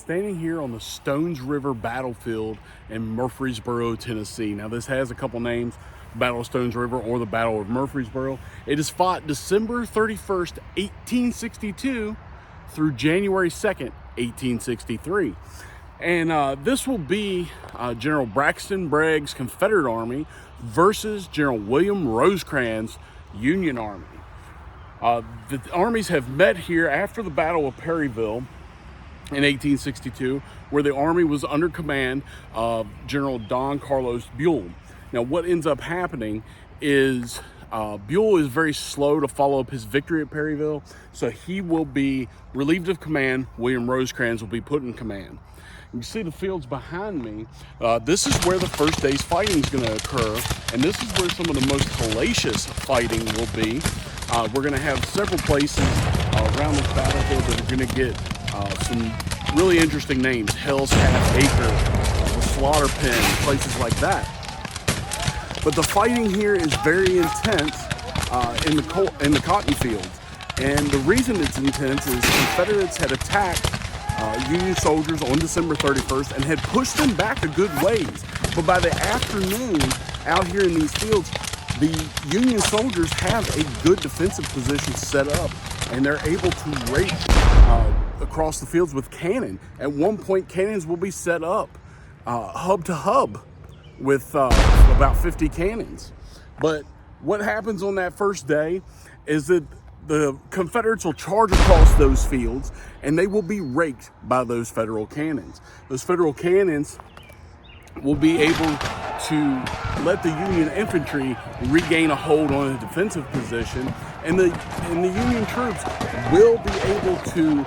standing here on the Stones River battlefield in Murfreesboro, Tennessee. Now this has a couple names, Battle of Stones River or the Battle of Murfreesboro. It is fought December 31st, 1862 through January 2nd, 1863. And this will be General Braxton Bragg's Confederate Army versus General William Rosecrans' Union Army. The armies have met here after the Battle of Perryville in 1862, where the Army was under command of General Don Carlos Buell. Now, what ends up happening is Buell is very slow to follow up his victory at Perryville, so he will be relieved of command. William Rosecrans will be put in command. You see the fields behind me. This is where the first day's fighting is going to occur, and this is where some of the most hellacious fighting will be. We're going to have several places around this battlefield that are going to get some really interesting names: Hell's Half Acre, the Slaughter Pen, places like that. But the fighting here is very intense in the cotton fields, and the reason it's intense is Confederates had attacked Union soldiers on December 31st and had pushed them back a good ways. But by the afternoon, out here in these fields, the Union soldiers have a good defensive position set up, and they're able to rake across the fields with cannon. At one point, cannons will be set up hub to hub with about 50 cannons. But what happens on that first day is that the Confederates will charge across those fields, and they will be raked by those Federal cannons. Those Federal cannons will be able to let the Union infantry regain a hold on a defensive position, and the Union troops will be able to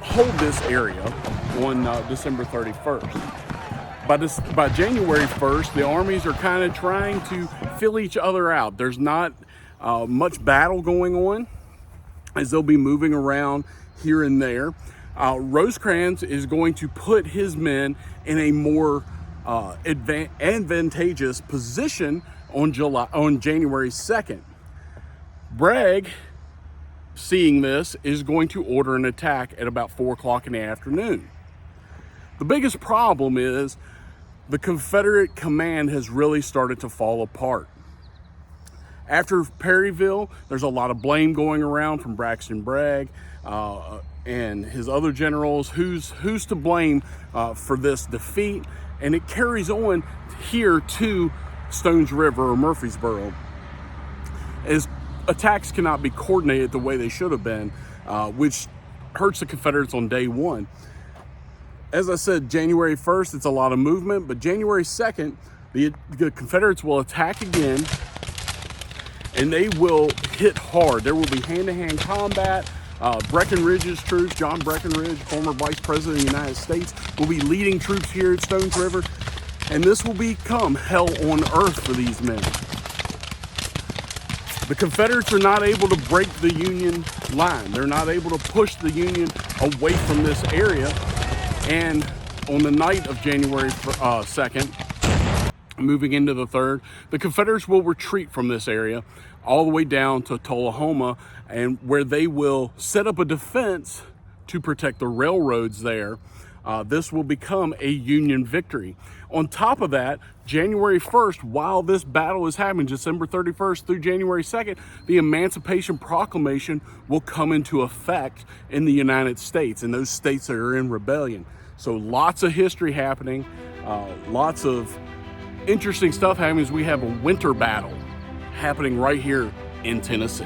hold this area on December 31st. By January 1st, the armies are kind of trying to fill each other out. There's not much battle going on, as they'll be moving around here and there. Rosecrans is going to put his men in a more advantageous position on January 2nd. Bragg, seeing this, is going to order an attack at about 4 o'clock in the afternoon. The biggest problem is the Confederate command has really started to fall apart. After Perryville, there's a lot of blame going around from Braxton Bragg and his other generals. Who's to blame for this defeat? And it carries on here to Stones River or Murfreesboro, as attacks cannot be coordinated the way they should have been, which hurts the Confederates on day one. As I said, January 1st, it's a lot of movement, but January 2nd, the Confederates will attack again, and they will hit hard. There will be hand-to-hand combat. Breckinridge's troops, John Breckinridge, former Vice President of the United States, will be leading troops here at Stones River, and this will become hell on earth for these men. The Confederates are not able to break the Union line. They're not able to push the Union away from this area, and on the night of January 2nd, moving into the 3rd, the Confederates will retreat from this area all the way down to Tullahoma, and where they will set up a defense to protect the railroads there. This will become a Union victory. On top of that, January 1st, while this battle is happening, December 31st through January 2nd, the Emancipation Proclamation will come into effect in the United States, and those states that are in rebellion. So lots of history happening, lots of interesting stuff happening as we have a winter battle happening right here in Tennessee.